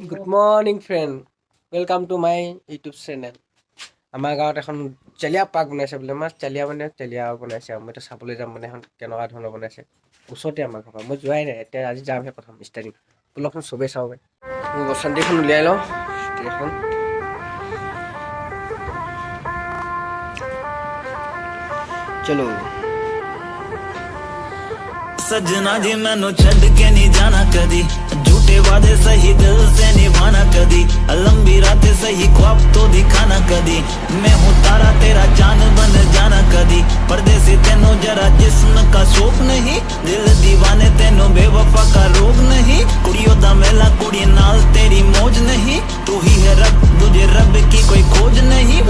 Good morning, friend. Welcome to my YouTube channel. আমাৰ গাঁৱত এখন চেলিয়া পাৰ্ক বনাইছে বোলে মাছ চেলিয়া মানে চেলিয়া বনাইছে আৰু মই এটা চাবলৈ যাম মানে এখন কেনেকুৱা ধৰণৰ বনাইছে ওচৰতে আমাৰ ঘৰ মই যোৱাই নাই এতিয়া আজি যামহে প্ৰথম ষ্টাৰ্টিং বলকচোন চবেই চাওঁ মই বসন্তীখন উলিয়াই লওঁ এখন চলো सजना जी मैनू छड़ के नहीं जाना कदी झूठे वादे सही दिल से निभाना कदी लंबी रातें सही ख्वाब तो दिखाना कदी मैं हूँ तारा तेरा चांद बन जाना कदी परदेसी तेनू जरा जिस्म का शौक नहीं दिल दीवाने तेनू बेवफा का रोग नहीं कुड़ियों दा मेला कुड़ी नाल तेरी मौज नहीं तू ही है रब तुझे रब की कोई खोज नहीं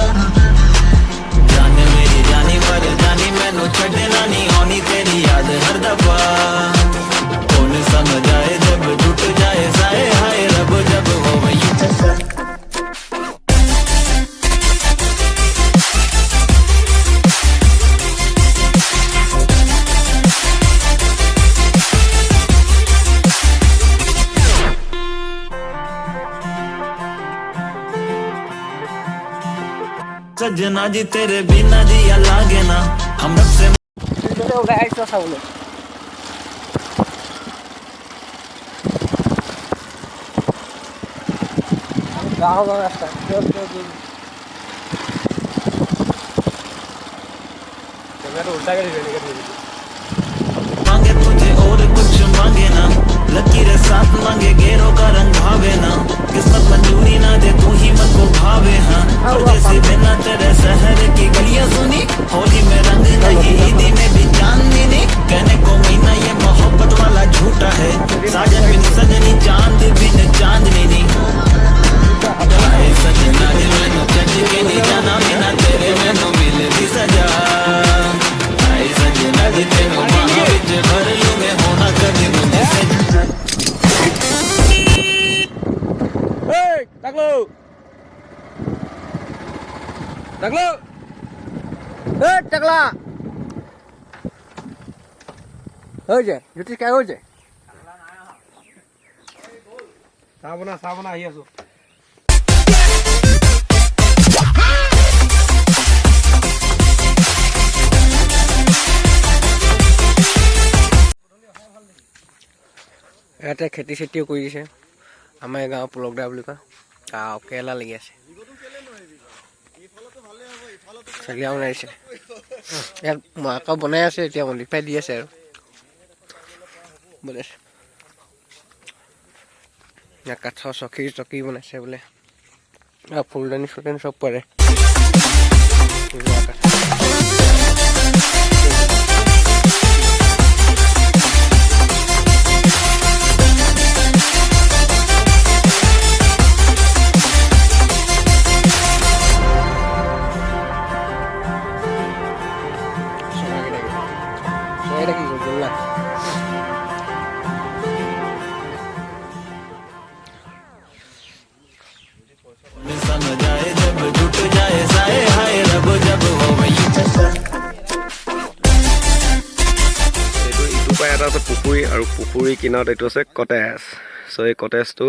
जान मेरी जानी मर जानी मैनू छड़ना नहीं आनी तेरी याद हर दफा कौन समझ आए जब टूट जाए साए हाय रब जब हो वही सजना जी तेरे बिना जिया लागे ना हम रब से গাড়ীটো চাবলৈ গাঁও ৰাস্তা উল্টা গাড়ী मांगे तुझे और कुछ मांगे ना लकीरें साथ मांगे गेरों का रंग भावे ना किस्मत मंजूरी ना दे तू ही मन को भावे हाँ परदेसी बिना तेरे शहर की गलियां सुनी होली में रंग नहीं ईदी में भी चांदनी नहीं कहने को महीना ये मोहब्बत वाला झूठा है साजन बिन सजनी चांद बिन चांदनी नहीं आए सजना दिल मैनू छड्ड के नहीं जाना बिना तेरे मैनू मिलदी सजा आए सजना दी तेनू बाहों विच भर लूं मैं होना कभी मुझे से Taklo! Taklo! Takla! Ôi giời, vô tí cái ôi giời. Sabana, hier so. ইয়াতে খেতি চেতিও কৰি দিছে আমাৰ গাঁৱৰ পুলকদা বুলি কয় গাঁও কেৰেলা লাগি আছে চেলিয়া বনাইছে ইয়াত মাকৈ বনাই আছে এতিয়া মন্দিৰ দি আছে আৰু বনাইছে ইয়াত কাঠৰ চকী বনাইছে বোলে ফুলদানি চুলদানি চব পৰে এটা কি করবো না समझ आए जब टूट जाए साए हाय रब जब हो वही এইটো ইটোপাই এটা আছে পুখুৰী আৰু পুখুৰী কিনাৰত এইটো আছে কটেজ চ' এই কটেজটো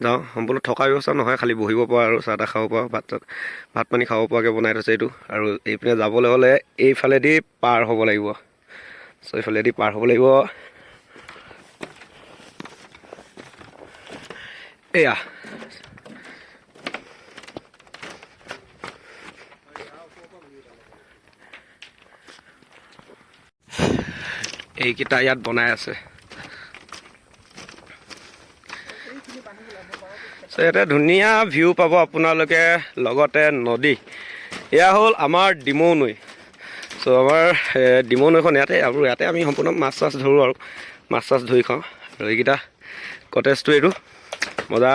যাওঁ সম্পূৰ্ণ থকা ব্যৱস্থা নহয় খালি বহিব পৰা আৰু চাহ তাহ খাব পৰা ভাত পানী খাব পৰাকৈ বনাই থৈছে এইটো আৰু এইপিনে যাবলৈ হ'লে এইফালেদি পাৰ হ'ব লাগিব চ' এইফালেদি পাৰ হ'ব লাগিব এয়া এইকেইটা ইয়াত বনাই আছে চ' ইয়াতে ধুনীয়া ভিউ পাব আপোনালোকে লগতে নদী এয়া হ'ল আমাৰ ডিমৌ নৈ চ' আমাৰ ডিমৌ নৈখন ইয়াতে আৰু ইয়াতে আমি সম্পূৰ্ণ মাছ চাছ ধৰোঁ আৰু মাছ চাছ ধৰি খাওঁ আৰু এইকেইটা কটেজটো এইটো মজা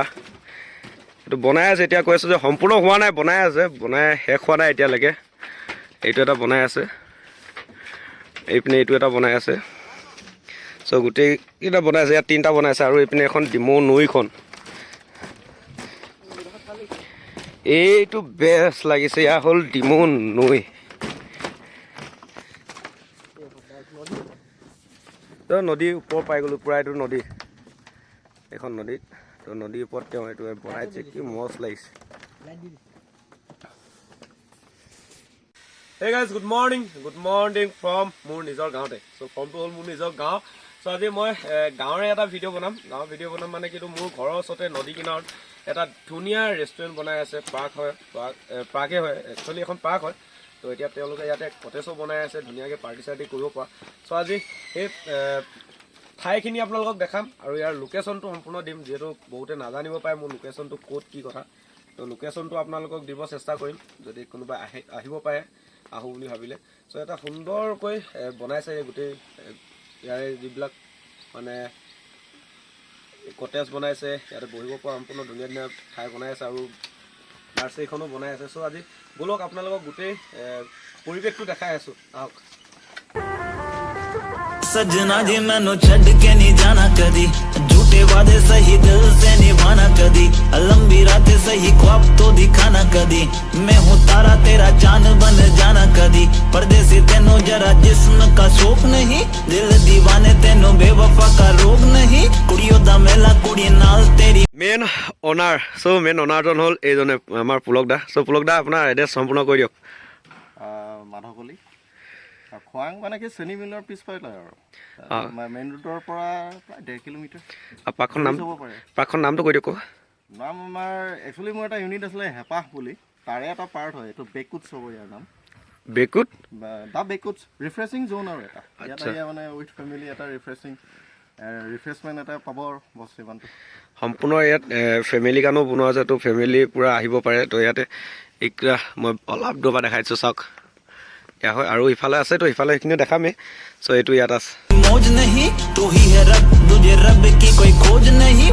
এইটো বনাই আছে এতিয়া কৈ আছোঁ যে সম্পূৰ্ণ হোৱা নাই বনাই আছে বনাই শেষ হোৱা নাই এতিয়ালৈকে এইটো এটা বনাই আছে এইপিনে এইটো এটা বনাই আছে চ' গোটেইকেইটা বনাই আছে ইয়াত তিনিটা বনাই আছে আৰু এইপিনে এখন ডিমৌ নৈখন এইটো বেষ্ট লাগিছে এয়া হ'ল ডিমৌ নৈ নদীৰ ওপৰ পাই গ'লোঁ পূৰা এইটো নদী এখন নদীত তো নদীৰ ওপৰত তেওঁ এইটো বনাইছে কি মজ লাগিছে Hey guys, good morning from মোৰ নিজৰ গাঁৱতে so from to হ'ল মোৰ নিজৰ গাঁও so আজি মই গাঁৱৰে এটা ভিডিঅ' বনাম মানে কিন্তু মোৰ ঘৰৰ ওচৰতে নদী কিনাৰত এটা ধুনীয়া ৰেষ্টুৰেণ্ট বনাই আছে পাৰ্ক হয় পাৰ্কে হয় একচুৱেলি এখন পাৰ্ক হয় তো এতিয়া তেওঁলোকে ইয়াতে কটেজো বনাই আছে ধুনীয়াকৈ পাৰ্টি চাৰ্টি কৰিব পৰা so আজি এই ঠাইখিনি আপোনালোকক দেখাম আৰু ইয়াৰ লোকেশ্যনটো সম্পূৰ্ণ দিম যিহেতু বহুতে নাজানিব পাৰে মোৰ লোকেশ্যনটো ক'ত কি কথা তো লোকেশ্যনটো আপোনালোকক দিব চেষ্টা কৰিম যদি কোনোবা আহিব পাৰে আহো বুলি ভাবিলে সো এটা সুন্দৰকৈ বনাইছে গোটেই ইয়াৰে যিবিলাক মানে কটেজ বনাইছে ইয়াতে বহিব পৰা সম্পূৰ্ণ ধুনীয়া ধুনীয়া ঠাই বনাই আছে আৰু নাৰ্চাৰীখনো বনাই আছে সো আজি বলক আপোনালোকক গোটেই পৰিৱেশটো দেখাই আছো আহক सजना जी मैनू छड़ के नहीं जाना कदी झूठे वादे सही दिल से निभाना कदी लंबी रातें सही ख्वाब तो दिखाना कदी मैं हूँ तारा तेरा चांद बन जाना कदी परदेसी तेनू जरा जिस्म का शौक नहीं दिल दीवाने तेनू बेवफा का रोग नहीं कुड़ियों दा मेला कुड़ी नाल तेरी মেইন অনাৰ সো মেইন অনাৰজন হ'ল এইজনে আমাৰ পুলক দা সো পুলক দা আপোনাৰ এড্ৰেছ সম্পূৰ্ণ কৰি দিয়ক madhakali khowang মানে কি চেনি মিলৰ পিছফালে আৰু মেইন ৰোডৰ পৰা প্ৰায় 1.5 কিলোমিটাৰ পাৰ্কখন নামটো কৈ দিয়ক নাম আমাৰ একচুৱেলি মোৰ এটা ইউনিট আছিলে হেপাহ বুলি তাৰে এটা পাৰ্ট হয় এইটো বেকুট হ'ব ইয়াৰ নাম বেকুট দা বেকুট ৰিফ্ৰেছিং জোন আৰু এটা ইয়াত মানে উইথ ফেমিলি এটা ৰিফ্ৰেছমেণ্ট এটা পাব বস্তু ইমানটো সম্পূৰ্ণ ইয়াত ফেমিলি কাৰণেও বনোৱা আছে তো ফেমিলি পূৰা আহিব পাৰে তো ইয়াতে এতিয়া মই অলপ দূৰৰ দেখাইছোঁ চাওক या হয় আৰু ইফালে আছে তো ইফালে এইখিনি দেখামে সো এইটো ইয়াত আছে मौज नहीं तू ही है रब तुझे रब की कोई खोज नहीं